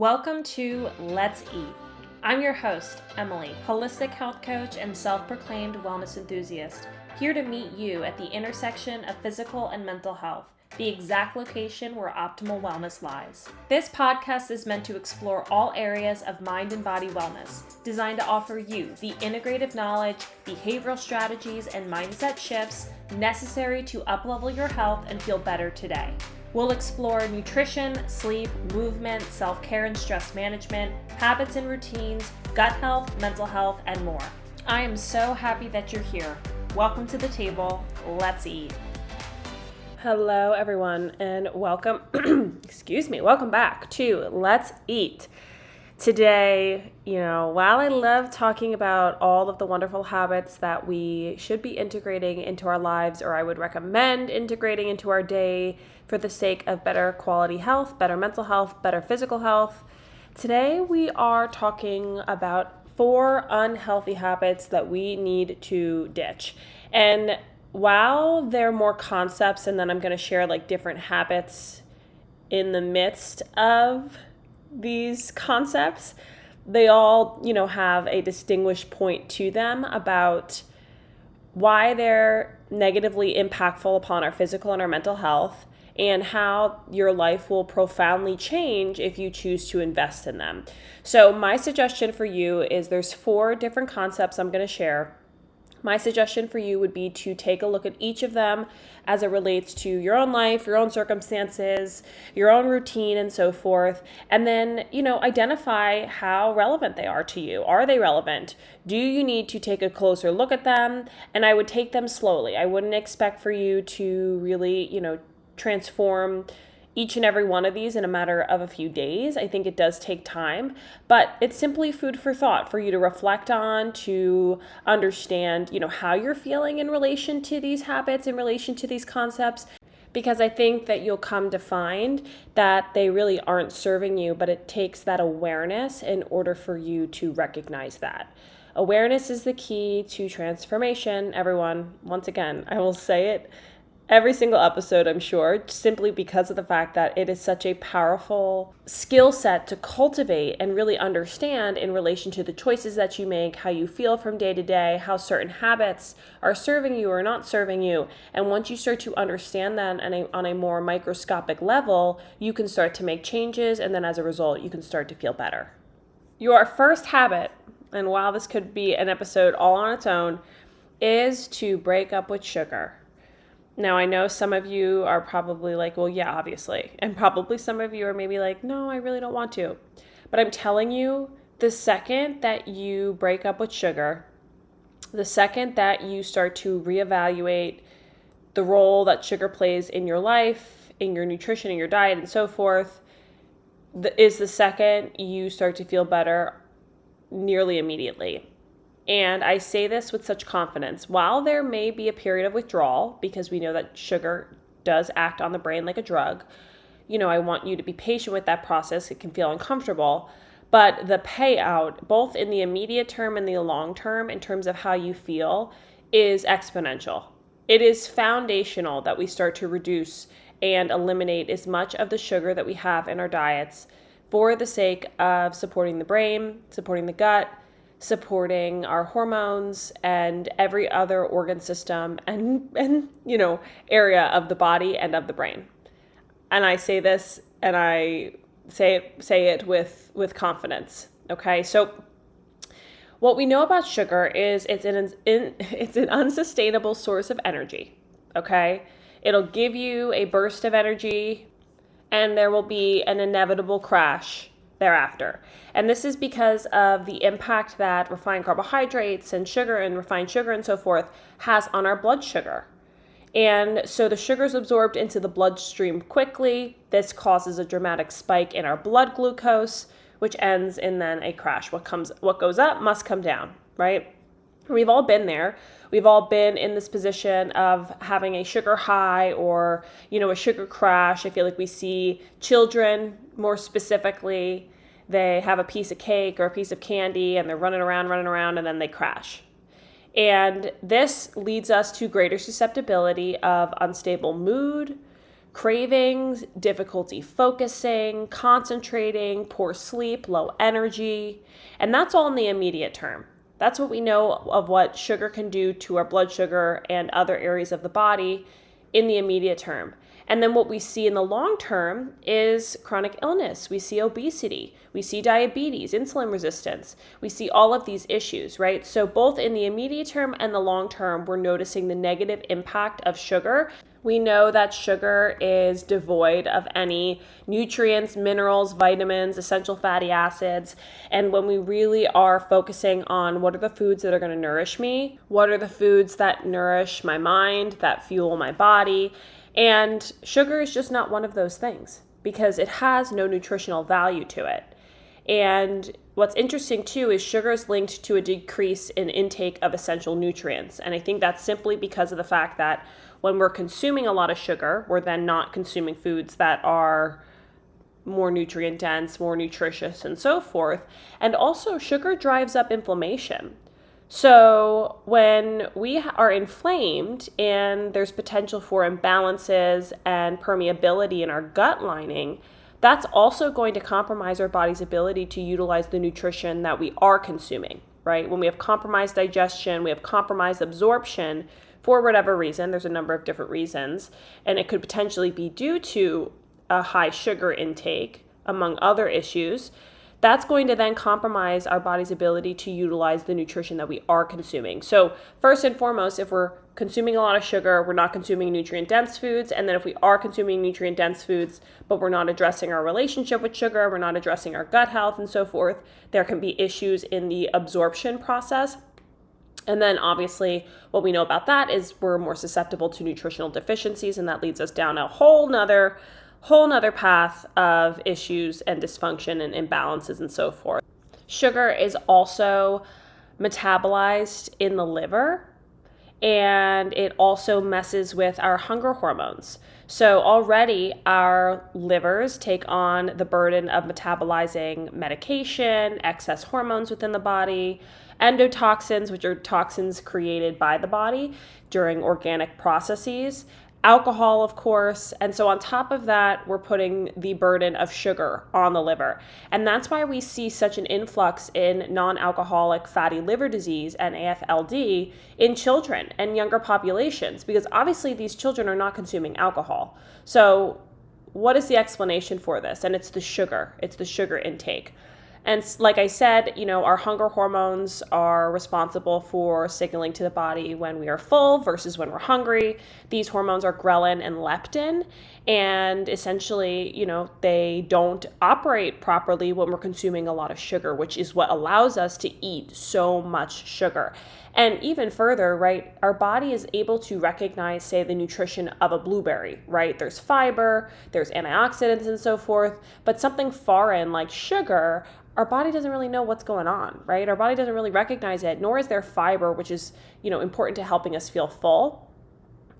Welcome to Let's Eat. I'm your host, Emily, holistic health coach and self-proclaimed wellness enthusiast, here to meet you at the intersection of physical and mental health, the exact location where optimal wellness lies. This podcast is meant to explore all areas of mind and body wellness, designed to offer you the integrative knowledge, behavioral strategies, and mindset shifts necessary to uplevel your health and feel better today. We'll explore nutrition, sleep, movement, self-care and stress management, habits and routines, gut health, mental health, and more. I am so happy that you're here. Welcome to the table. Let's eat. Hello, everyone, and welcome, welcome back to Let's Eat. Today, while I love talking about all of the wonderful habits that we should be integrating into our lives, or I would recommend integrating into our day for the sake of better quality health, better mental health, better physical health, today we are talking about 4 unhealthy habits that we need to ditch. And while there are more concepts, and then I'm going to share different habits in the midst of these concepts, they all, have a distinguished point to them about why they're negatively impactful upon our physical and our mental health, and how your life will profoundly change if you choose to invest in them. So my suggestion for you is there's 4 different concepts I'm going to share. My suggestion for you would be to take a look at each of them as it relates to your own life, your own circumstances, your own routine, and so forth. And then, identify how relevant they are to you. Are they relevant? Do you need to take a closer look at them? And I would take them slowly. I wouldn't expect for you to really, transform each and every one of these in a matter of a few days. I think it does take time, but it's simply food for thought for you to reflect on, to understand, how you're feeling in relation to these habits, in relation to these concepts, because I think that you'll come to find that they really aren't serving you, but it takes that awareness in order for you to recognize that. Awareness is the key to transformation, everyone. Once again, I will say it every single episode, I'm sure, simply because of the fact that it is such a powerful skill set to cultivate and really understand in relation to the choices that you make, how you feel from day to day, how certain habits are serving you or not serving you. And once you start to understand that on a more microscopic level, you can start to make changes, and then as a result, you can start to feel better. Your first habit, and while this could be an episode all on its own, is to break up with sugar. Now, I know some of you are probably like, well, yeah, obviously. And probably some of you are maybe like, no, I really don't want to. But I'm telling you, the second that you break up with sugar, the second that you start to reevaluate the role that sugar plays in your life, in your nutrition, in your diet, and so forth, is the second you start to feel better nearly immediately. And I say this with such confidence. While there may be a period of withdrawal, because we know that sugar does act on the brain like a drug, I want you to be patient with that process. It can feel uncomfortable. But the payout, both in the immediate term and the long term, in terms of how you feel, is exponential. It is foundational that we start to reduce and eliminate as much of the sugar that we have in our diets for the sake of supporting the brain, supporting the gut, supporting our hormones and every other organ system and area of the body and of the brain. And I say this, and I say it with confidence. Okay, so what we know about sugar is it's an unsustainable source of energy. Okay, it'll give you a burst of energy, and there will be an inevitable crash thereafter. And this is because of the impact that refined carbohydrates and sugar and refined sugar and so forth has on our blood sugar. And so the sugar is absorbed into the bloodstream quickly. This causes a dramatic spike in our blood glucose, which ends in then a crash. What goes up must come down, right? We've all been there. We've all been in this position of having a sugar high or, a sugar crash. I feel like we see children more specifically. They have a piece of cake or a piece of candy and they're running around, and then they crash. And this leads us to greater susceptibility of unstable mood, cravings, difficulty focusing, concentrating, poor sleep, low energy, and that's all in the immediate term. That's what we know of what sugar can do to our blood sugar and other areas of the body in the immediate term. And then what we see in the long term is chronic illness. We see obesity, we see diabetes, insulin resistance. We see all of these issues, right? So both in the immediate term and the long term, we're noticing the negative impact of sugar. We know that sugar is devoid of any nutrients, minerals, vitamins, essential fatty acids. And when we really are focusing on what are the foods that are going to nourish me, what are the foods that nourish my mind, that fuel my body, and sugar is just not one of those things because it has no nutritional value to it. And what's interesting too is sugar is linked to a decrease in intake of essential nutrients. And I think that's simply because of the fact that when we're consuming a lot of sugar, we're then not consuming foods that are more nutrient dense, more nutritious, and so forth. And also sugar drives up inflammation. So when we are inflamed and there's potential for imbalances and permeability in our gut lining, that's also going to compromise our body's ability to utilize the nutrition that we are consuming, right? When we have compromised digestion, we have compromised absorption for whatever reason. There's a number of different reasons, and it could potentially be due to a high sugar intake, among other issues. That's going to then compromise our body's ability to utilize the nutrition that we are consuming. So first and foremost, if we're consuming a lot of sugar, we're not consuming nutrient-dense foods. And then if we are consuming nutrient-dense foods, but we're not addressing our relationship with sugar, we're not addressing our gut health and so forth, there can be issues in the absorption process. And then obviously what we know about that is we're more susceptible to nutritional deficiencies, and that leads us down a whole nother path of issues and dysfunction and imbalances and so forth. Sugar is also metabolized in the liver, and it also messes with our hunger hormones. So already our livers take on the burden of metabolizing medication, excess hormones within the body, endotoxins, which are toxins created by the body during organic processes, alcohol, of course. And so on top of that, we're putting the burden of sugar on the liver. And that's why we see such an influx in non-alcoholic fatty liver disease and AFLD in children and younger populations, because obviously these children are not consuming alcohol. So what is the explanation for this? And it's the sugar intake. And like I said, our hunger hormones are responsible for signaling to the body when we are full versus when we're hungry. These hormones are ghrelin and leptin, and essentially, they don't operate properly when we're consuming a lot of sugar, which is what allows us to eat so much sugar. And even further, right, our body is able to recognize, say, the nutrition of a blueberry, right? There's fiber, there's antioxidants and so forth, but something foreign like sugar, our body doesn't really know what's going on, right? Our body doesn't really recognize it, nor is there fiber, which is, important to helping us feel full.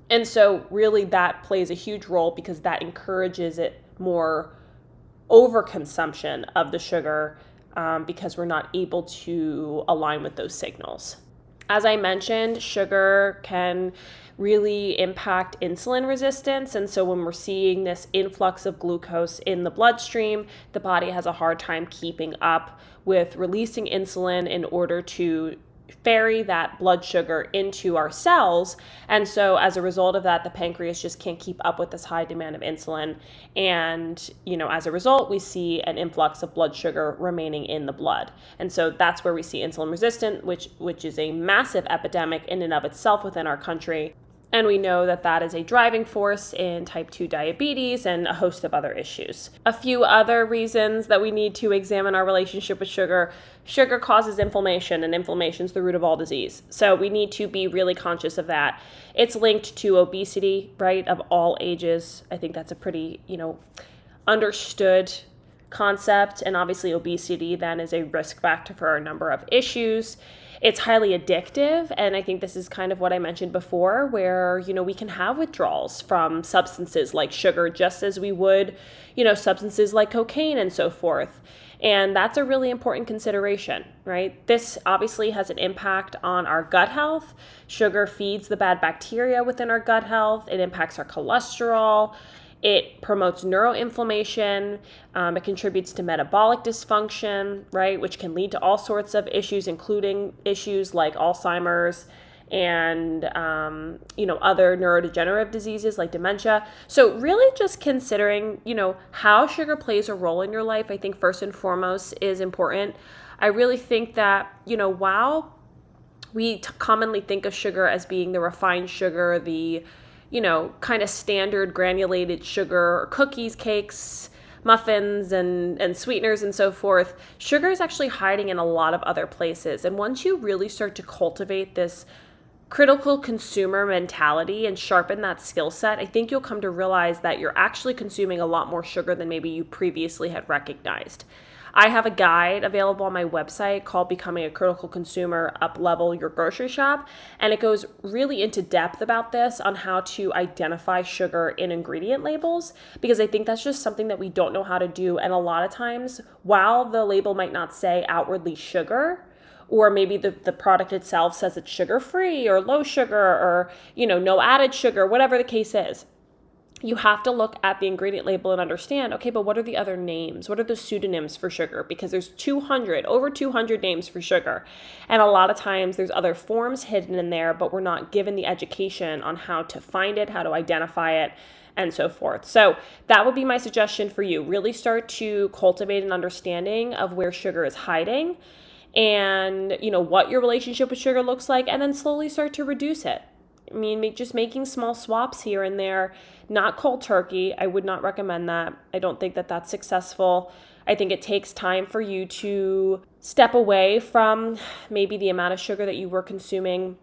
And so really that plays a huge role because that encourages it more overconsumption of the sugar because we're not able to align with those signals. As I mentioned, sugar can really impact insulin resistance. And so when we're seeing this influx of glucose in the bloodstream, the body has a hard time keeping up with releasing insulin in order to ferry that blood sugar into our cells. And so as a result of that, the pancreas just can't keep up with this high demand of insulin. And, as a result, we see an influx of blood sugar remaining in the blood. And so that's where we see insulin resistant, which is a massive epidemic in and of itself within our country. And we know that that is a driving force in type 2 diabetes and a host of other issues. A few other reasons that we need to examine our relationship with sugar. Sugar causes inflammation, and inflammation is the root of all disease. So we need to be really conscious of that. It's linked to obesity, right, of all ages. I think that's a pretty, understood concept. And obviously obesity then is a risk factor for a number of issues. It's highly addictive, and I think this is kind of what I mentioned before, where, we can have withdrawals from substances like sugar just as we would, substances like cocaine and so forth. And that's a really important consideration, right? This obviously has an impact on our gut health. Sugar feeds the bad bacteria within our gut health. It impacts our cholesterol. It promotes neuroinflammation. It contributes to metabolic dysfunction, right, which can lead to all sorts of issues, including issues like Alzheimer's and other neurodegenerative diseases like dementia. So really just considering how sugar plays a role in your life, I think first and foremost is important. I really think that while we commonly think of sugar as being the refined sugar, the kind of standard granulated sugar, cookies, cakes, muffins, and sweeteners and so forth, sugar is actually hiding in a lot of other places. And once you really start to cultivate this critical consumer mentality and sharpen that skill set, I think you'll come to realize that you're actually consuming a lot more sugar than maybe you previously had recognized. I have a guide available on my website called Becoming a Critical Consumer, Up-Level Your Grocery Shop, and it goes really into depth about this on how to identify sugar in ingredient labels, because I think that's just something that we don't know how to do. And a lot of times, while the label might not say outwardly sugar, or maybe the product itself says it's sugar-free or low sugar or, no added sugar, whatever the case is, you have to look at the ingredient label and understand, okay, but what are the other names? What are the pseudonyms for sugar? Because there's over 200 names for sugar. And a lot of times there's other forms hidden in there, but we're not given the education on how to find it, how to identify it, and so forth. So that would be my suggestion for you. Really start to cultivate an understanding of where sugar is hiding and what your relationship with sugar looks like, and then slowly start to reduce it. I mean, just making small swaps here and there, not cold turkey. I would not recommend that. I don't think that that's successful. I think it takes time for you to step away from maybe the amount of sugar that you were consuming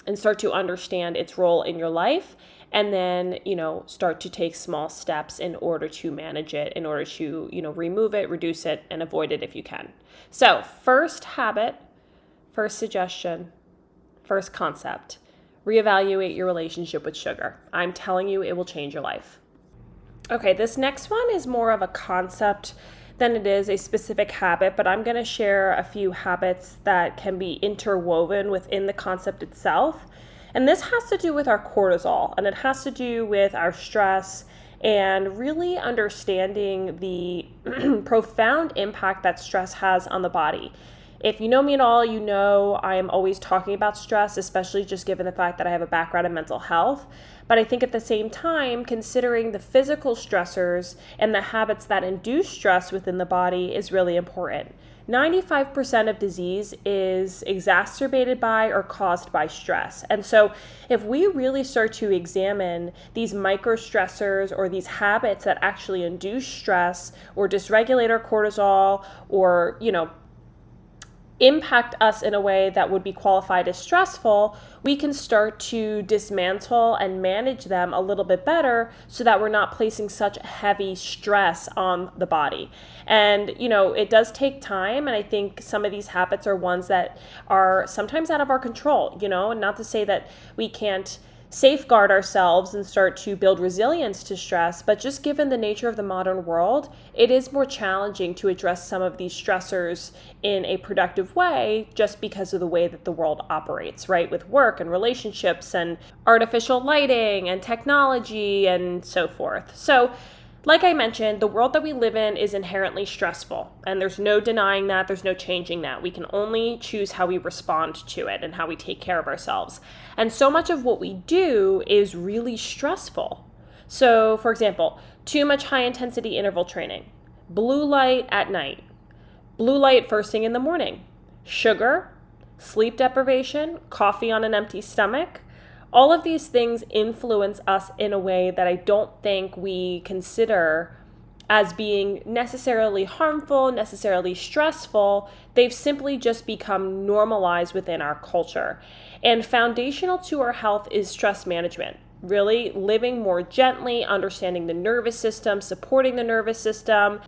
and start to understand its role in your life. And then, start to take small steps in order to manage it, in order to, remove it, reduce it, and avoid it if you can. So first habit, first suggestion, first concept, reevaluate your relationship with sugar. I'm telling you, it will change your life. Okay, this next one is more of a concept than it is a specific habit, but I'm going to share a few habits that can be interwoven within the concept itself. And this has to do with our cortisol, and it has to do with our stress and really understanding the profound impact that stress has on the body. If you know me at all, you know I am always talking about stress, especially just given the fact that I have a background in mental health. But I think at the same time, considering the physical stressors and the habits that induce stress within the body is really important. 95% of disease is exacerbated by or caused by stress. And so if we really start to examine these micro stressors or these habits that actually induce stress or dysregulate our cortisol or, impact us in a way that would be qualified as stressful, we can start to dismantle and manage them a little bit better so that we're not placing such heavy stress on the body. And, it does take time. And I think some of these habits are ones that are sometimes out of our control, and not to say that we can't safeguard ourselves and start to build resilience to stress, but just given the nature of the modern world, it is more challenging to address some of these stressors in a productive way just because of the way that the world operates, right? With work and relationships and artificial lighting and technology and so forth. So, like I mentioned, the world that we live in is inherently stressful, and there's no denying that, there's no changing that. We can only choose how we respond to it and how we take care of ourselves. And so much of what we do is really stressful. So, for example, too much high-intensity interval training, blue light at night, blue light first thing in the morning, sugar, sleep deprivation, coffee on an empty stomach. All of these things influence us in a way that I don't think we consider as being necessarily harmful, necessarily stressful. They've simply just become normalized within our culture. And foundational to our health is stress management. Really living more gently, understanding the nervous system, supporting the nervous system,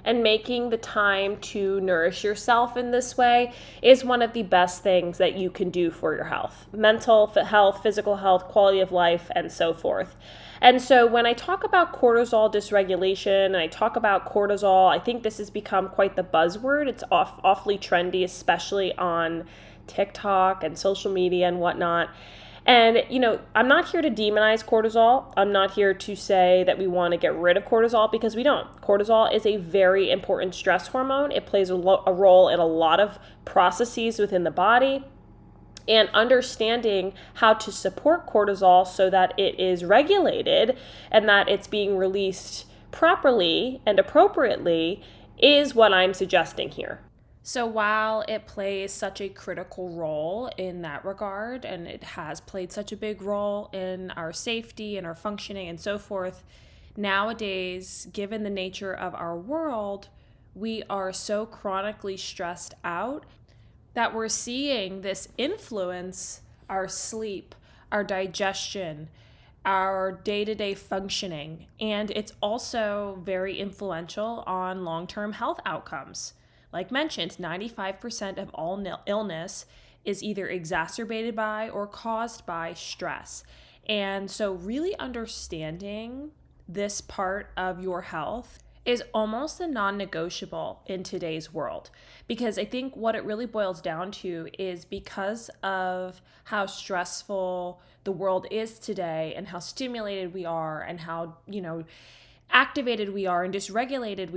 and making the time to nourish yourself in this way is one of the best things that you can do for your health. Mental health, physical health, quality of life, and so forth. And so when I talk about cortisol dysregulation and I talk about cortisol, I think this has become quite the buzzword. It's awfully trendy, especially on TikTok and social media and whatnot. And, I'm not here to demonize cortisol. I'm not here to say that we want to get rid of cortisol, because we don't. Cortisol is a very important stress hormone. It plays a role in a lot of processes within the body. And understanding how to support cortisol so that it is regulated and that it's being released properly and appropriately is what I'm suggesting here. So while it plays such a critical role in that regard, and it has played such a big role in our safety and our functioning and so forth, nowadays, given the nature of our world, we are so chronically stressed out that we're seeing this influence our sleep, our digestion, our day-to-day functioning, and it's also very influential on long-term health outcomes. Like mentioned, 95% of all illness is either exacerbated by or caused by stress. And so really understanding this part of your health is almost a non-negotiable in today's world, because I think what it really boils down to is, because of how stressful the world is today and how stimulated we are and how, activated we are and dysregulated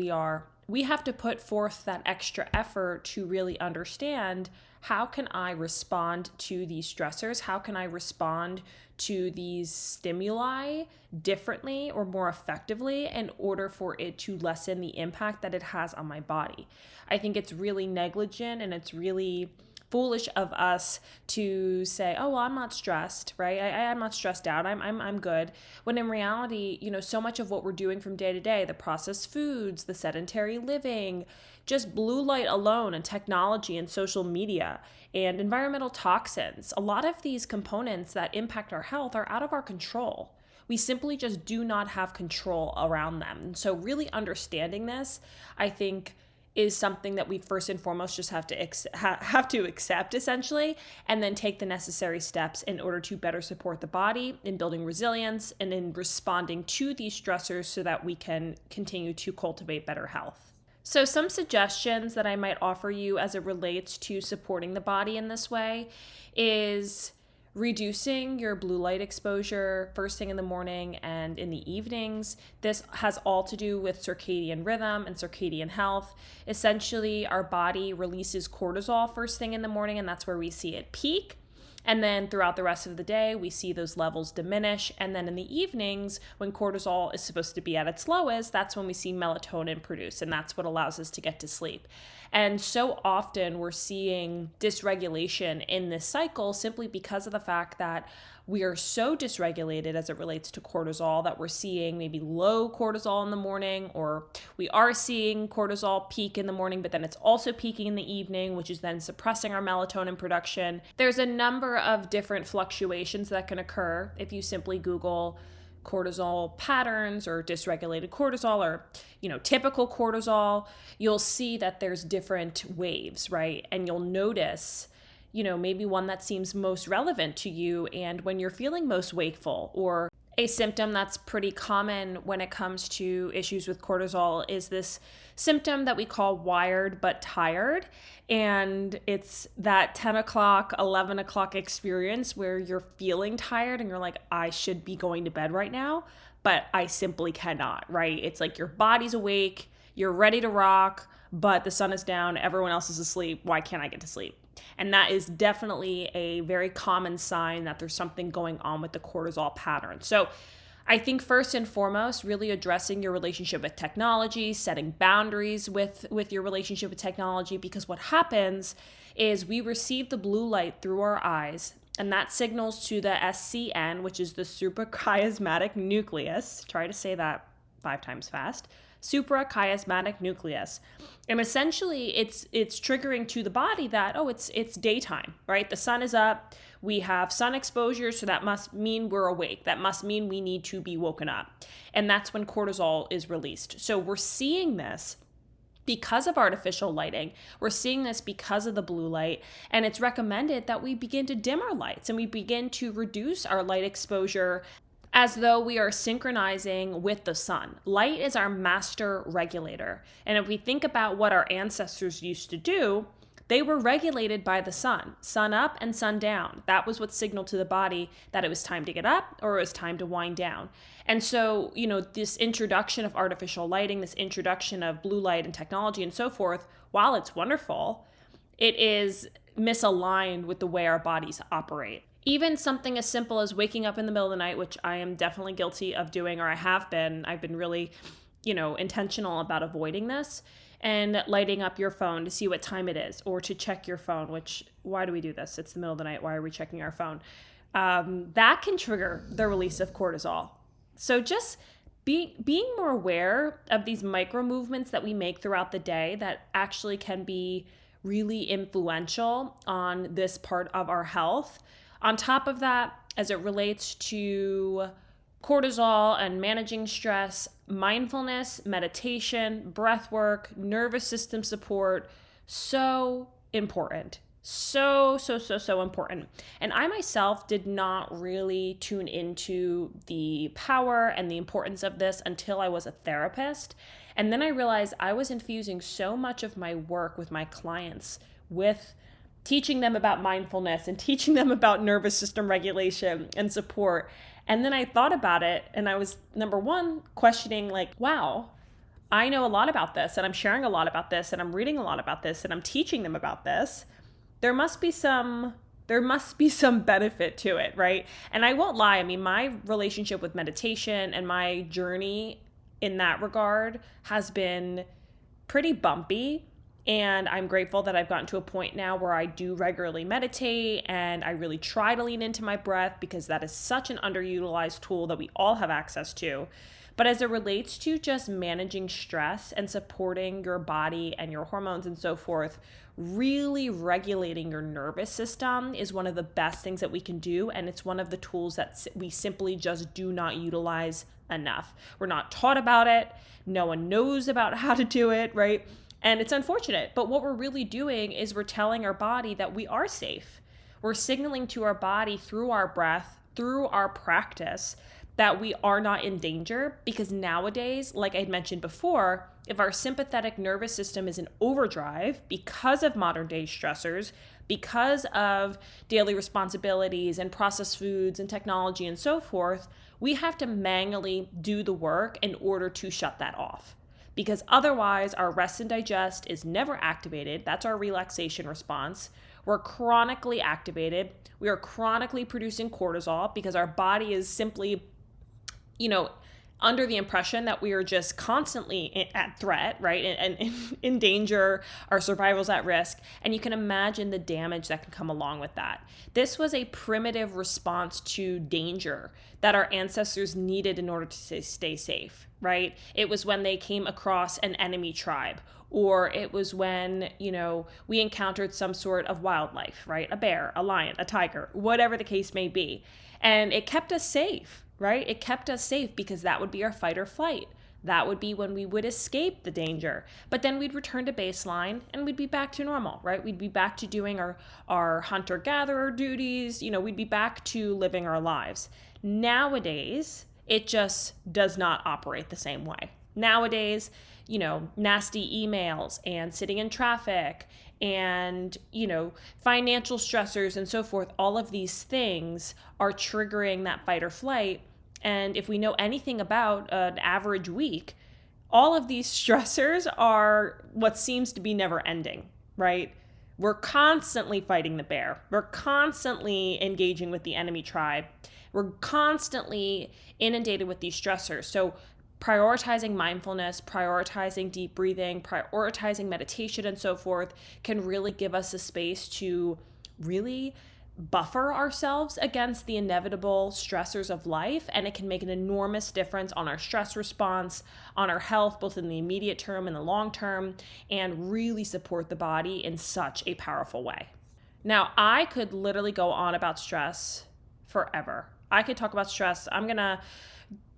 we have to put forth that extra effort to really understand, how can I respond to these stressors? How can I respond to these stimuli differently or more effectively in order for it to lessen the impact that it has on my body? I think it's really negligent and it's really foolish of us to say, oh, well, I'm not stressed, right? I'm not stressed out. I'm good. When in reality, so much of what we're doing from day to day, the processed foods, the sedentary living, just blue light alone, and technology and social media and environmental toxins, a lot of these components that impact our health are out of our control. We simply just do not have control around them. And so really understanding this, I think, is something that we first and foremost just have to accept, essentially, and then take the necessary steps in order to better support the body in building resilience and in responding to these stressors so that we can continue to cultivate better health. So some suggestions that I might offer you as it relates to supporting the body in this way is reducing your blue light exposure first thing in the morning and in the evenings. This has all to do with circadian rhythm and circadian health. Essentially, our body releases cortisol first thing in the morning, and that's where we see it peak. And then throughout the rest of the day, we see those levels diminish. And then in the evenings, when cortisol is supposed to be at its lowest, that's when we see melatonin produced. And that's what allows us to get to sleep. And so often we're seeing dysregulation in this cycle simply because of the fact that we are so dysregulated as it relates to cortisol that we're seeing maybe low cortisol in the morning, or we are seeing cortisol peak in the morning, but then it's also peaking in the evening, which is then suppressing our melatonin production. There's a number of different fluctuations that can occur if you simply Google cortisol patterns or dysregulated cortisol or, typical cortisol. You'll see that there's different waves, right? And you'll notice maybe one that seems most relevant to you and when you're feeling most wakeful. Or a symptom that's pretty common when it comes to issues with cortisol is this symptom that we call wired but tired. And it's that 10 o'clock, 11 o'clock experience where you're feeling tired and you're like, I should be going to bed right now, but I simply cannot, right? It's like your body's awake, you're ready to rock, but the sun is down, everyone else is asleep. Why can't I get to sleep? And that is definitely a very common sign that there's something going on with the cortisol pattern. So I think first and foremost, really addressing your relationship with technology, setting boundaries with your relationship with technology, because what happens is we receive the blue light through our eyes, and that signals to the SCN, which is the suprachiasmatic nucleus. Try to say that 5 times fast. Suprachiasmatic nucleus. And essentially it's triggering to the body that, it's daytime, right? The sun is up, we have sun exposure, so that must mean we're awake. That must mean we need to be woken up. And that's when cortisol is released. So we're seeing this because of artificial lighting. We're seeing this because of the blue light, and it's recommended that we begin to dim our lights and we begin to reduce our light exposure as though we are synchronizing with the sun. Light is our master regulator. And if we think about what our ancestors used to do, they were regulated by the sun up and sun down. That was what signaled to the body that it was time to get up or it was time to wind down. And so, this introduction of artificial lighting, this introduction of blue light and technology and so forth, while it's wonderful, it is misaligned with the way our bodies operate. Even something as simple as waking up in the middle of the night, which I am definitely guilty of doing, or I've been really, intentional about avoiding this, and lighting up your phone to see what time it is, or to check your phone, which, why do we do this? It's the middle of the night. Why are we checking our phone? That can trigger the release of cortisol. So just being more aware of these micro movements that we make throughout the day that actually can be really influential on this part of our health. On top of that, as it relates to cortisol and managing stress, mindfulness, meditation, breath work, nervous system support, so important. So important. And I myself did not really tune into the power and the importance of this until I was a therapist. And then I realized I was infusing so much of my work with my clients with teaching them about mindfulness and teaching them about nervous system regulation and support. And then I thought about it and I was, number one, questioning wow, I know a lot about this and I'm sharing a lot about this and I'm reading a lot about this and I'm teaching them about this. There must be some benefit to it, right? And I won't lie, my relationship with meditation and my journey in that regard has been pretty bumpy. And I'm grateful that I've gotten to a point now where I do regularly meditate and I really try to lean into my breath because that is such an underutilized tool that we all have access to. But as it relates to just managing stress and supporting your body and your hormones and so forth, really regulating your nervous system is one of the best things that we can do. And it's one of the tools that we simply just do not utilize enough. We're not taught about it. No one knows about how to do it, right? And it's unfortunate. But what we're really doing is we're telling our body that we are safe. We're signaling to our body through our breath, through our practice, that we are not in danger, because nowadays, like I had mentioned before, if our sympathetic nervous system is in overdrive because of modern day stressors, because of daily responsibilities and processed foods and technology and so forth, we have to manually do the work in order to shut that off. Because otherwise, our rest and digest is never activated. That's our relaxation response. We're chronically activated. We are chronically producing cortisol because our body is simply under the impression that we are just constantly at threat, right? And in danger, our survival's at risk. And you can imagine the damage that can come along with that. This was a primitive response to danger that our ancestors needed in order to stay safe, right? It was when they came across an enemy tribe, or it was when, we encountered some sort of wildlife, right? A bear, a lion, a tiger, whatever the case may be. And it kept us safe. Right? It kept us safe because that would be our fight or flight. That would be when we would escape the danger. But then we'd return to baseline and we'd be back to normal, right? We'd be back to doing our hunter-gatherer duties. We'd be back to living our lives. Nowadays, it just does not operate the same way. Nowadays, nasty emails and sitting in traffic and, financial stressors and so forth, all of these things are triggering that fight or flight. And if we know anything about an average week, all of these stressors are what seems to be never ending, right? We're constantly fighting the bear. We're constantly engaging with the enemy tribe. We're constantly inundated with these stressors. So prioritizing mindfulness, prioritizing deep breathing, prioritizing meditation and so forth can really give us a space to really buffer ourselves against the inevitable stressors of life. And it can make an enormous difference on our stress response, on our health, both in the immediate term and the long term, and really support the body in such a powerful way. Now, I could literally go on about stress forever. I could talk about stress. I'm going to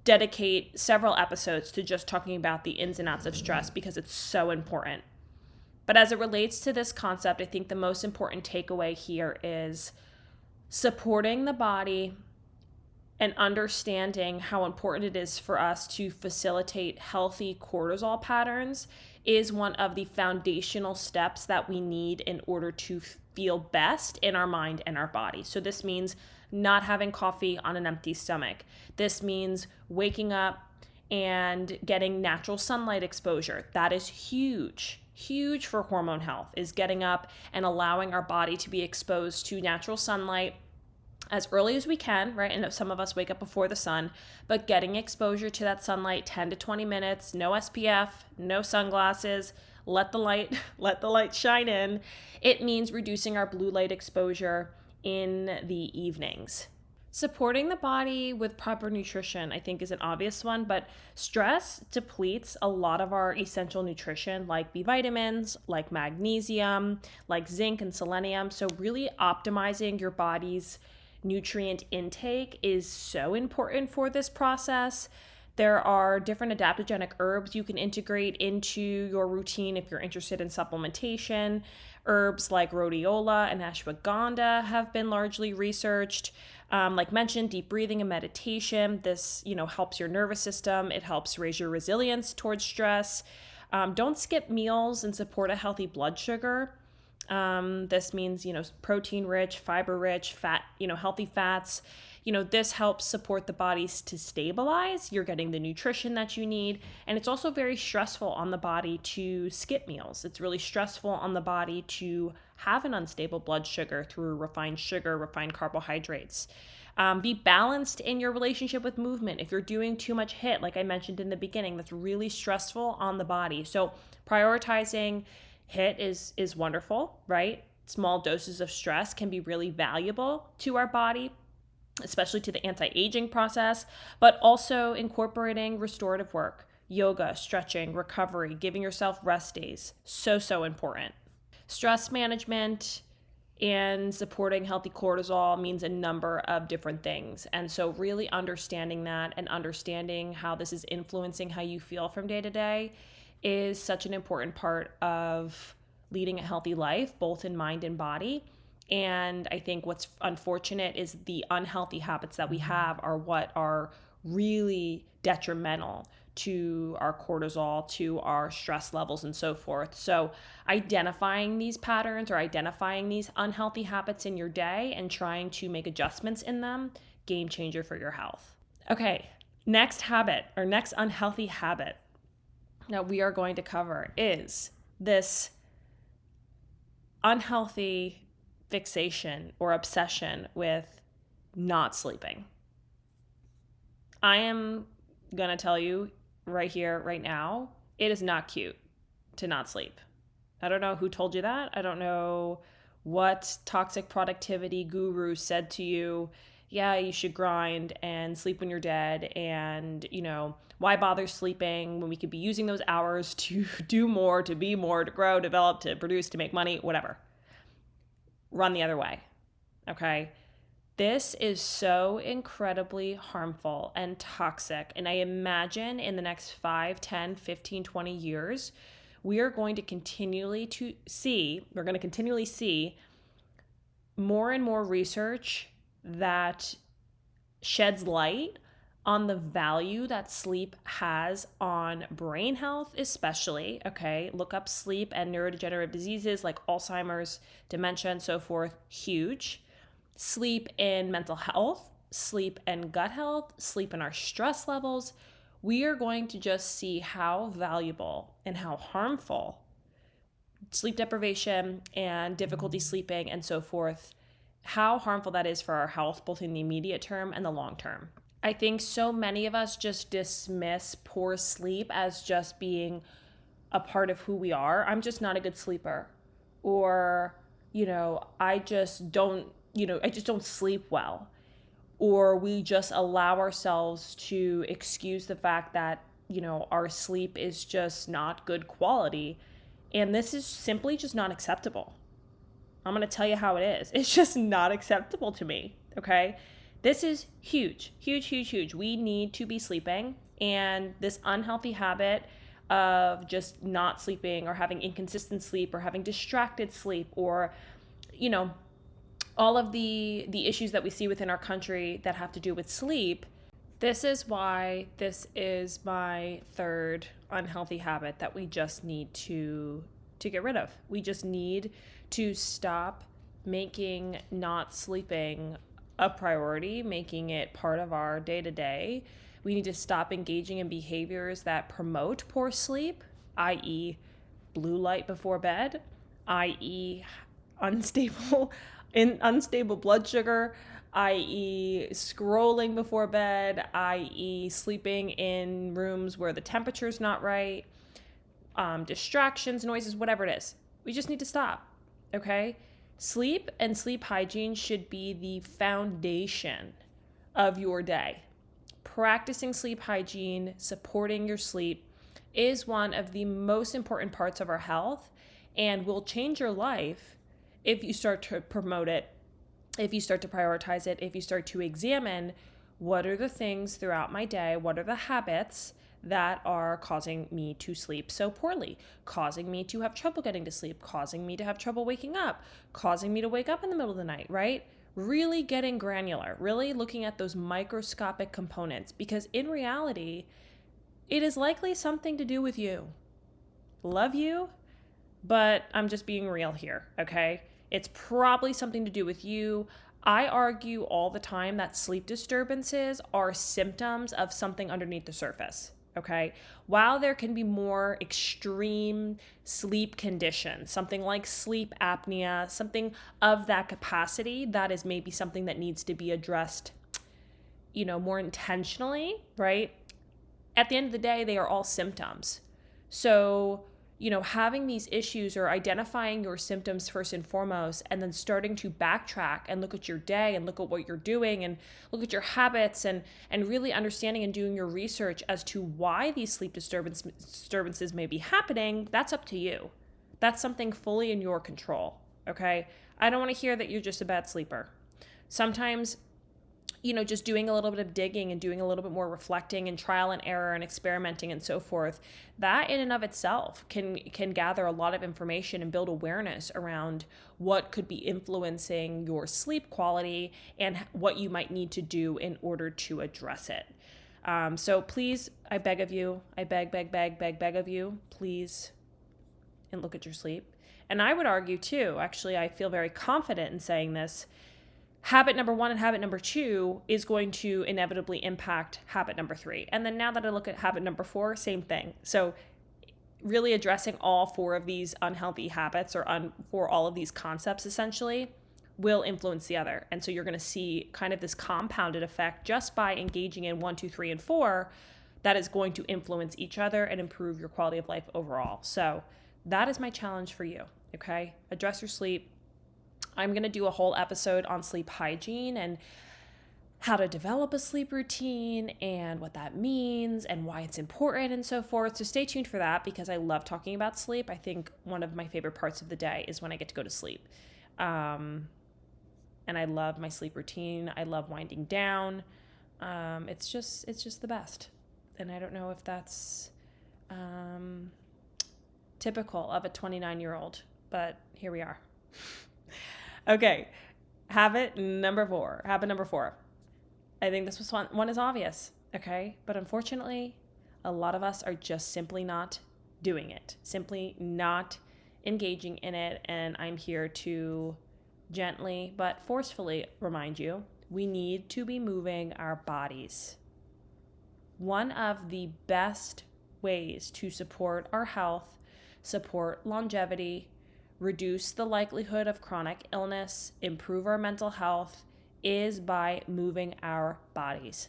dedicate several episodes to just talking about the ins and outs of stress because it's so important. But as it relates to this concept, I think the most important takeaway here is supporting the body and understanding how important it is for us to facilitate healthy cortisol patterns is one of the foundational steps that we need in order to feel best in our mind and our body. So this means not having coffee on an empty stomach. This means waking up and getting natural sunlight exposure. That is huge for hormone health, is getting up and allowing our body to be exposed to natural sunlight as early as we can, right? And some of us wake up before the sun, but getting exposure to that sunlight 10 to 20 minutes, no SPF, no sunglasses, let the light shine in. It means reducing our blue light exposure in the evenings. Supporting the body with proper nutrition, I think, is an obvious one, but stress depletes a lot of our essential nutrition, like B vitamins, like magnesium, like zinc and selenium. So really optimizing your body's nutrient intake is so important for this process. There are different adaptogenic herbs you can integrate into your routine if you're interested in supplementation. Herbs like rhodiola and ashwagandha have been largely researched. Like mentioned, deep breathing and meditation. This, helps your nervous system. It helps raise your resilience towards stress. Don't skip meals and support a healthy blood sugar. This means, protein rich, fiber rich, fat, healthy fats. This helps support the body to stabilize. You're getting the nutrition that you need. And it's also very stressful on the body to skip meals. It's really stressful on the body to have an unstable blood sugar through refined sugar, refined carbohydrates. Be balanced in your relationship with movement. If you're doing too much HIIT, like I mentioned in the beginning, that's really stressful on the body. So prioritizing HIIT is wonderful, right? Small doses of stress can be really valuable to our body, especially to the anti-aging process, but also incorporating restorative work, yoga, stretching, recovery, giving yourself rest days. So important. Stress management and supporting healthy cortisol means a number of different things. And so really understanding that and understanding how this is influencing how you feel from day to day is such an important part of leading a healthy life, both in mind and body. And I think what's unfortunate is the unhealthy habits that we have are what are really detrimental to our cortisol, to our stress levels, and so forth. So identifying these patterns or identifying these unhealthy habits in your day and trying to make adjustments in them, game changer for your health. Okay, next habit or next unhealthy habit that we are going to cover is this unhealthy fixation or obsession with not sleeping. I am going to tell you right here, right now, it is not cute to not sleep. I don't know who told you that. I don't know what toxic productivity guru said to you, yeah, you should grind and sleep when you're dead. And, why bother sleeping when we could be using those hours to do more, to be more, to grow, develop, to produce, to make money, whatever. Run the other way. Okay. This is so incredibly harmful and toxic. And I imagine in the next 5, 10, 15, 20 years, we're going to continually see more and more research that sheds light on the value that sleep has on brain health, especially. Okay, look up sleep and neurodegenerative diseases like Alzheimer's, dementia, and so forth. Huge. Sleep in mental health, sleep and gut health, sleep in our stress levels. We are going to just see how valuable and how harmful sleep deprivation and difficulty sleeping and so forth, how harmful that is for our health, both in the immediate term and the long term. I think so many of us just dismiss poor sleep as just being a part of who we are. I'm just not a good sleeper. Or, I just don't sleep well. Or we just allow ourselves to excuse the fact that, our sleep is just not good quality. And this is simply just not acceptable. I'm going to tell you how it is. It's just not acceptable to me. Okay. This is huge. We need to be sleeping. And this unhealthy habit of just not sleeping or having inconsistent sleep or having distracted sleep or, all of the issues that we see within our country that have to do with sleep This is why this is my third unhealthy habit that we just need to get rid of. We just need to stop making not sleeping a priority, making it part of our day-to-day. We need to stop engaging in behaviors that promote poor sleep, i.e., blue light before bed, i.e., unstable blood sugar, i.e. scrolling before bed, i.e. sleeping in rooms where the temperature's not right, distractions, noises, whatever it is. We just need to stop, okay? Sleep and sleep hygiene should be the foundation of your day. Practicing sleep hygiene, supporting your sleep, is one of the most important parts of our health and will change your life if you start to promote it, if you start to prioritize it, if you start to examine what are the things throughout my day, what are the habits that are causing me to sleep so poorly, causing me to have trouble getting to sleep, causing me to have trouble waking up, causing me to wake up in the middle of the night, right? Really getting granular, really looking at those microscopic components, because in reality, it is likely something to do with you. Love you, but I'm just being real here, okay? It's probably something to do with you. I argue all the time that sleep disturbances are symptoms of something underneath the surface, okay? While there can be more extreme sleep conditions, something like sleep apnea, something of that capacity, that is maybe something that needs to be addressed, more intentionally, right? At the end of the day, they are all symptoms. So, having these issues or identifying your symptoms first and foremost, and then starting to backtrack and look at your day and look at what you're doing and look at your habits and really understanding and doing your research as to why these sleep disturbances may be happening, that's up to you. That's something fully in your control, okay? I don't want to hear that you're just a bad sleeper. Sometimes just doing a little bit of digging and doing a little bit more reflecting and trial and error and experimenting and so forth, that in and of itself can gather a lot of information and build awareness around what could be influencing your sleep quality and what you might need to do in order to address it. So please, I beg of you, I beg of you, please, and look at your sleep. And I would argue too, actually, I feel very confident in saying this, habit number 1 and habit number 2 is going to inevitably impact habit number 3. And then now that I look at habit number 4, same thing. So really addressing all 4 of these unhealthy habits or for all of these concepts essentially will influence the other. And so you're going to see kind of this compounded effect just by engaging in 1, 2, 3, and 4 that is going to influence each other and improve your quality of life overall. So that is my challenge for you, okay? Address your sleep. I'm going to do a whole episode on sleep hygiene and how to develop a sleep routine and what that means and why it's important and so forth. So stay tuned for that because I love talking about sleep. I think one of my favorite parts of the day is when I get to go to sleep. And I love my sleep routine. I love winding down. It's just the best. And I don't know if that's typical of a 29-year-old, but here we are. Okay, habit number 4. I think this one is obvious, okay? But unfortunately, a lot of us are just simply not doing it, simply not engaging in it. And I'm here to gently but forcefully remind you, we need to be moving our bodies. One of the best ways to support our health, support longevity, reduce the likelihood of chronic illness, improve our mental health, is by moving our bodies.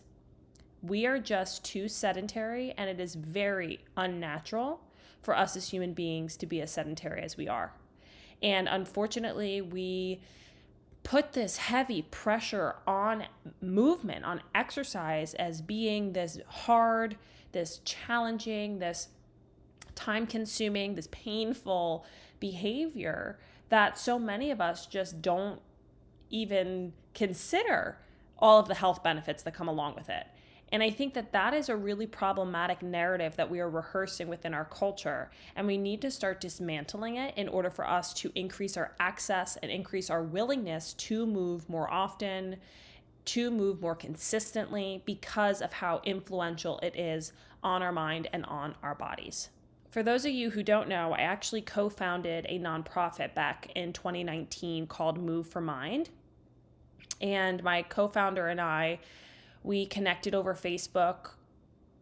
We are just too sedentary, and it is very unnatural for us as human beings to be as sedentary as we are. And unfortunately, we put this heavy pressure on movement, on exercise as being this hard, this challenging, this time-consuming, this painful behavior that so many of us just don't even consider all of the health benefits that come along with it. And I think that is a really problematic narrative that we are rehearsing within our culture. And we need to start dismantling it in order for us to increase our access and increase our willingness to move more often to move more consistently because of how influential it is on our mind and on our bodies. For those of you who don't know, I actually co-founded a nonprofit back in 2019 called Move for Mind. And my co-founder and I, we connected over Facebook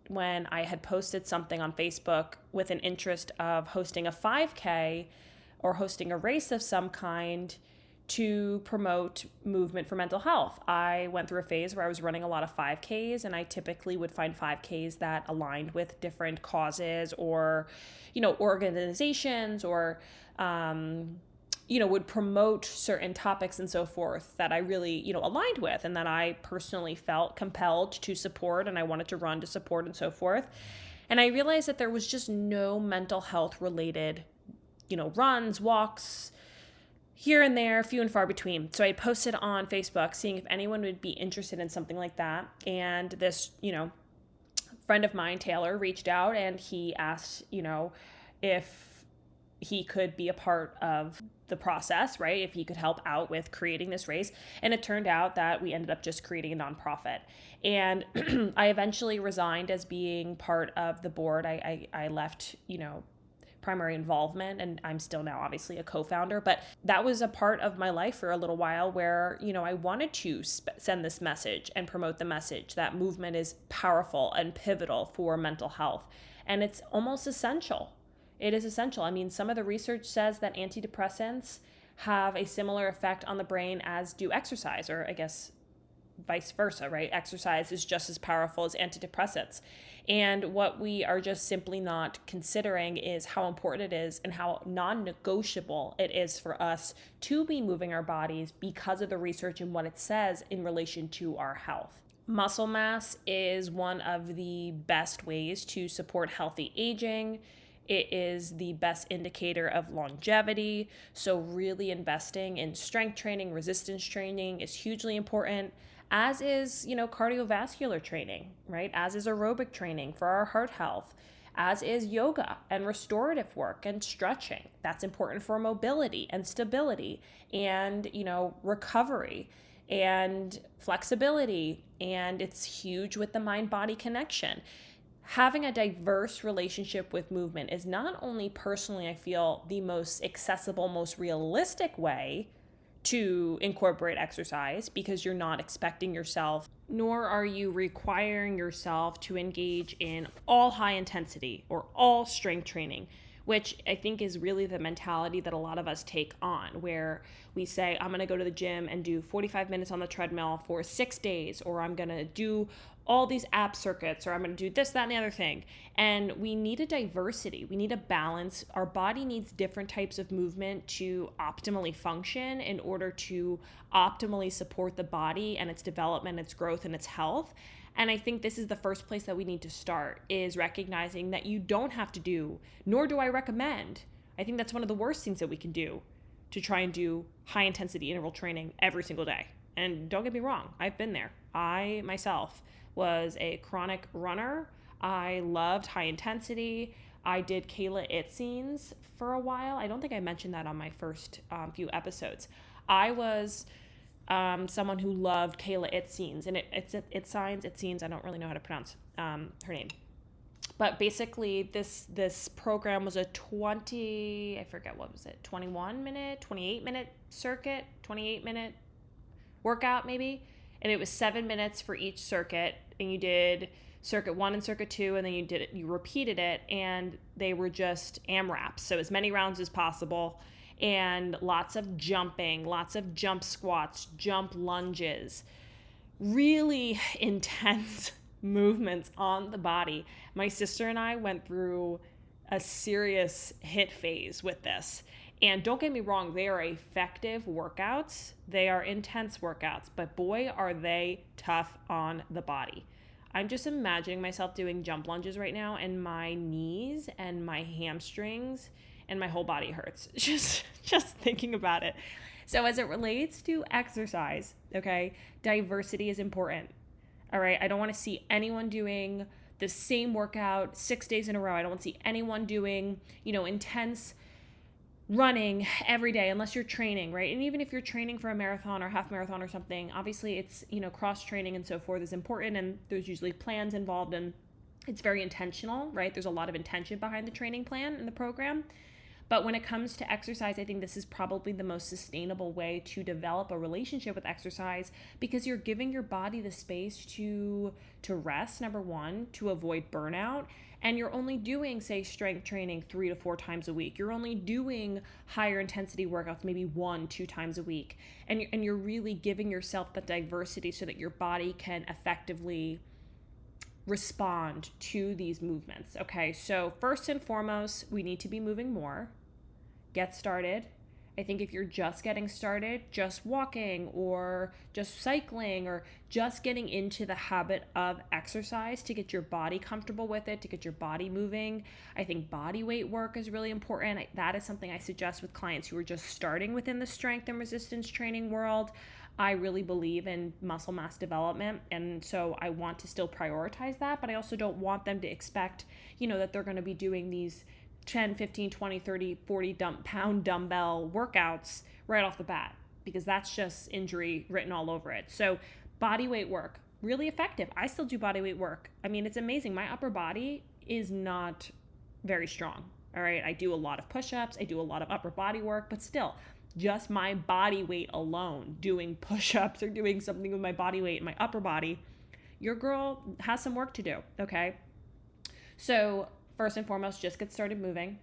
when I had posted something on Facebook with an interest of hosting a 5K or hosting a race of some kind to promote movement for mental health. I went through a phase where I was running a lot of 5Ks, and I typically would find 5Ks that aligned with different causes or, organizations or, would promote certain topics and so forth that I really, aligned with and that I personally felt compelled to support and I wanted to run to support and so forth. And I realized that there was just no mental health related, runs, walks, here and there, few and far between. So I posted on Facebook seeing if anyone would be interested in something like that. And this, friend of mine, Taylor, reached out and he asked, if he could be a part of the process, right? If he could help out with creating this race. And it turned out that we ended up just creating a nonprofit. And I eventually resigned as being part of the board. I left, primary involvement, and I'm still now obviously a co-founder, but that was a part of my life for a little while where, I wanted to send this message and promote the message that movement is powerful and pivotal for mental health. And it's almost essential. It is essential. I mean, some of the research says that antidepressants have a similar effect on the brain as do exercise, or I guess vice versa, right? Exercise is just as powerful as antidepressants. And what we are just simply not considering is how important it is and how non-negotiable it is for us to be moving our bodies because of the research and what it says in relation to our health. Muscle mass is one of the best ways to support healthy aging. It is the best indicator of longevity. So really investing in strength training, resistance training is hugely important, as is, cardiovascular training, right? As is aerobic training for our heart health, as is yoga and restorative work and stretching. That's important for mobility and stability and, recovery and flexibility. And it's huge with the mind-body connection. Having a diverse relationship with movement is not only personally, I feel, the most accessible, most realistic way to incorporate exercise, because you're not expecting yourself, nor are you requiring yourself to engage in all high intensity or all strength training, which I think is really the mentality that a lot of us take on, where we say, I'm going to go to the gym and do 45 minutes on the treadmill for 6 days, or I'm going to do all these ab circuits, or I'm going to do this, that, and the other thing. And we need a diversity. We need a balance. Our body needs different types of movement to optimally function in order to optimally support the body and its development, its growth, and its health. And I think this is the first place that we need to start, is recognizing that you don't have to do, nor do I recommend. I think that's one of the worst things that we can do, to try and do high intensity interval training every single day. And don't get me wrong, I've been there. I myself was a chronic runner. I loved high intensity. I did Kayla Itsines for a while. I don't think I mentioned that on my first few episodes. I was someone who loved Kayla Itsines, and Itsines, I don't really know how to pronounce her name. But basically this program was a 21 minute, 28 minute circuit, 28 minute workout maybe. And it was 7 minutes for each circuit, and you did circuit 1 and circuit 2, and then you repeated it, and they were just AMRAPs, so as many rounds as possible, and lots of jumping, lots of jump squats, jump lunges, really intense movements on the body. My sister and I went through a serious HIIT phase with this. And don't get me wrong, they are effective workouts. They are intense workouts, but boy, are they tough on the body. I'm just imagining myself doing jump lunges right now, and my knees and my hamstrings and my whole body hurts. Just thinking about it. So as it relates to exercise, okay, diversity is important. All right, I don't want to see anyone doing the same workout 6 days in a row. I don't want to see anyone doing, intense running every day, unless you're training, right? And even if you're training for a marathon or half marathon or something, obviously it's, cross training and so forth is important, and there's usually plans involved, and it's very intentional, right? There's a lot of intention behind the training plan and the program. But when it comes to exercise, I think this is probably the most sustainable way to develop a relationship with exercise, because you're giving your body the space to rest, number one, to avoid burnout. And you're only doing, say, strength training 3 to 4 times a week. You're only doing higher intensity workouts maybe 1-2 times a week. And you're really giving yourself the diversity so that your body can effectively respond to these movements. Okay, so first and foremost, we need to be moving more. Get started. I think if you're just getting started, just walking or just cycling or just getting into the habit of exercise to get your body comfortable with it, to get your body moving, I think body weight work is really important. That is something I suggest with clients who are just starting within the strength and resistance training world. I really believe in muscle mass development, and so I want to still prioritize that, but I also don't want them to expect, that they're going to be doing these 10, 15, 20, 30, 40 pound dumbbell workouts right off the bat, because that's just injury written all over it. So body weight work, really effective. I still do body weight work. I mean, it's amazing. My upper body is not very strong. All right. I do a lot of push-ups. I do a lot of upper body work, but still just my body weight alone, doing push-ups or doing something with my body weight and my upper body, your girl has some work to do. Okay. So first and foremost, just get started moving.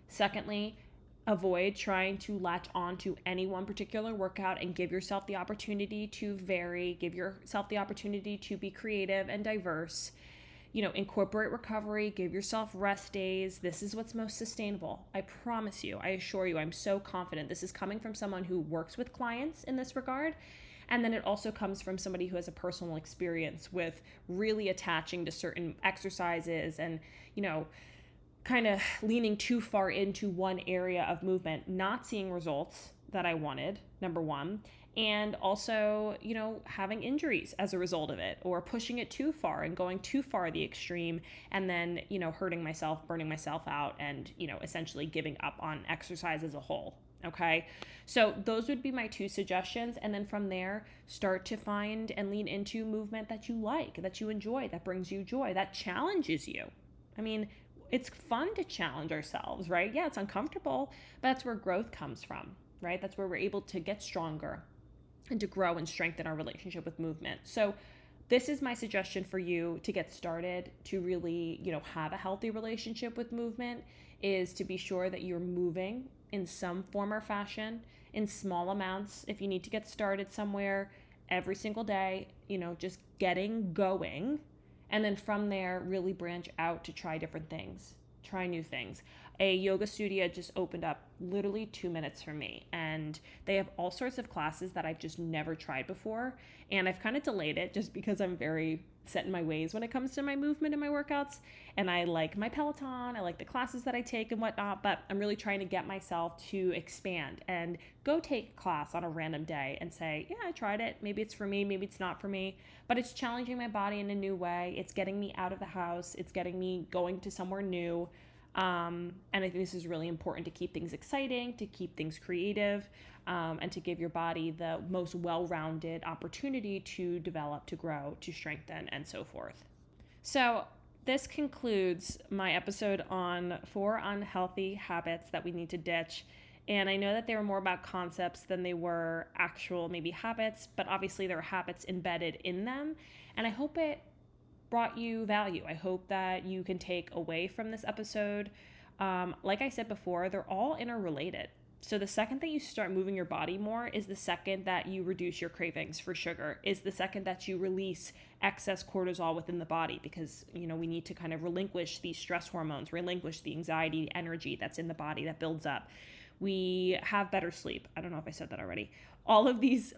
Secondly, avoid trying to latch on to any one particular workout and give yourself the opportunity to vary, give yourself the opportunity to be creative and diverse. Incorporate recovery, give yourself rest days. This is what's most sustainable. I promise you, I assure you, I'm so confident. This is coming from someone who works with clients in this regard. And then it also comes from somebody who has a personal experience with really attaching to certain exercises and, kind of leaning too far into one area of movement, not seeing results that I wanted, number one, and also, having injuries as a result of it, or pushing it too far and going too far the extreme, and then, hurting myself, burning myself out, and, essentially giving up on exercise as a whole. Okay. So those would be my 2 suggestions. And then from there, start to find and lean into movement that you like, that you enjoy, that brings you joy, that challenges you. I mean, it's fun to challenge ourselves, right? Yeah, it's uncomfortable, but that's where growth comes from, right? That's where we're able to get stronger and to grow and strengthen our relationship with movement. So this is my suggestion for you to get started, to really, have a healthy relationship with movement, is to be sure that you're moving in some form or fashion, in small amounts. If you need to get started somewhere, every single day, just getting going. And then from there, really branch out to try different things, try new things. A yoga studio just opened up literally 2 minutes from me, and they have all sorts of classes that I've just never tried before. And I've kind of delayed it just because I'm very set in my ways when it comes to my movement and my workouts. And I like my Peloton, I like the classes that I take and whatnot, but I'm really trying to get myself to expand and go take a class on a random day and say, yeah, I tried it. Maybe it's for me, maybe it's not for me, but it's challenging my body in a new way. It's getting me out of the house. It's getting me going to somewhere new. And I think this is really important to keep things exciting, to keep things creative, and to give your body the most well-rounded opportunity to develop, to grow, to strengthen, and so forth. So this concludes my episode on 4 unhealthy habits that we need to ditch. And I know that they were more about concepts than they were actual maybe habits, but obviously there are habits embedded in them. And I hope it brought you value. I hope that you can take away from this episode. Like I said before, they're all interrelated. So the second that you start moving your body more is the second that you reduce your cravings for sugar, is the second that you release excess cortisol within the body, because, we need to kind of relinquish these stress hormones, relinquish the anxiety, the energy that's in the body that builds up. We have better sleep. I don't know if I said that already. All of these,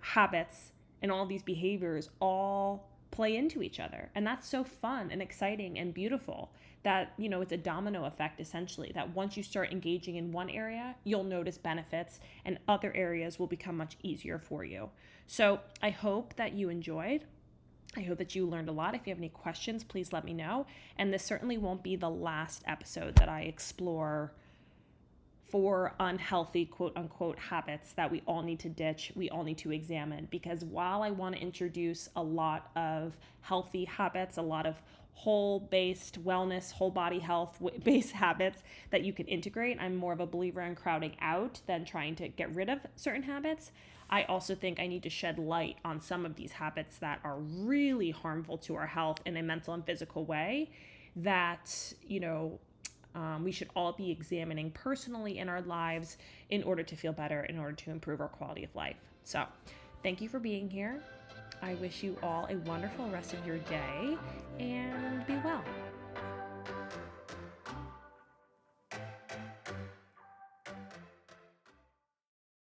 habits and all these behaviors all play into each other. And that's so fun and exciting and beautiful that, it's a domino effect, essentially, that once you start engaging in one area, you'll notice benefits and other areas will become much easier for you. So I hope that you enjoyed. I hope that you learned a lot. If you have any questions, please let me know. And this certainly won't be the last episode that I explore for unhealthy, quote unquote, habits that we all need to ditch, we all need to examine. Because while I want to introduce a lot of healthy habits, a lot of whole-based wellness, whole body health-based habits that you can integrate, I'm more of a believer in crowding out than trying to get rid of certain habits. I also think I need to shed light on some of these habits that are really harmful to our health in a mental and physical way that, we should all be examining personally in our lives in order to feel better, in order to improve our quality of life. So thank you for being here. I wish you all a wonderful rest of your day and be well.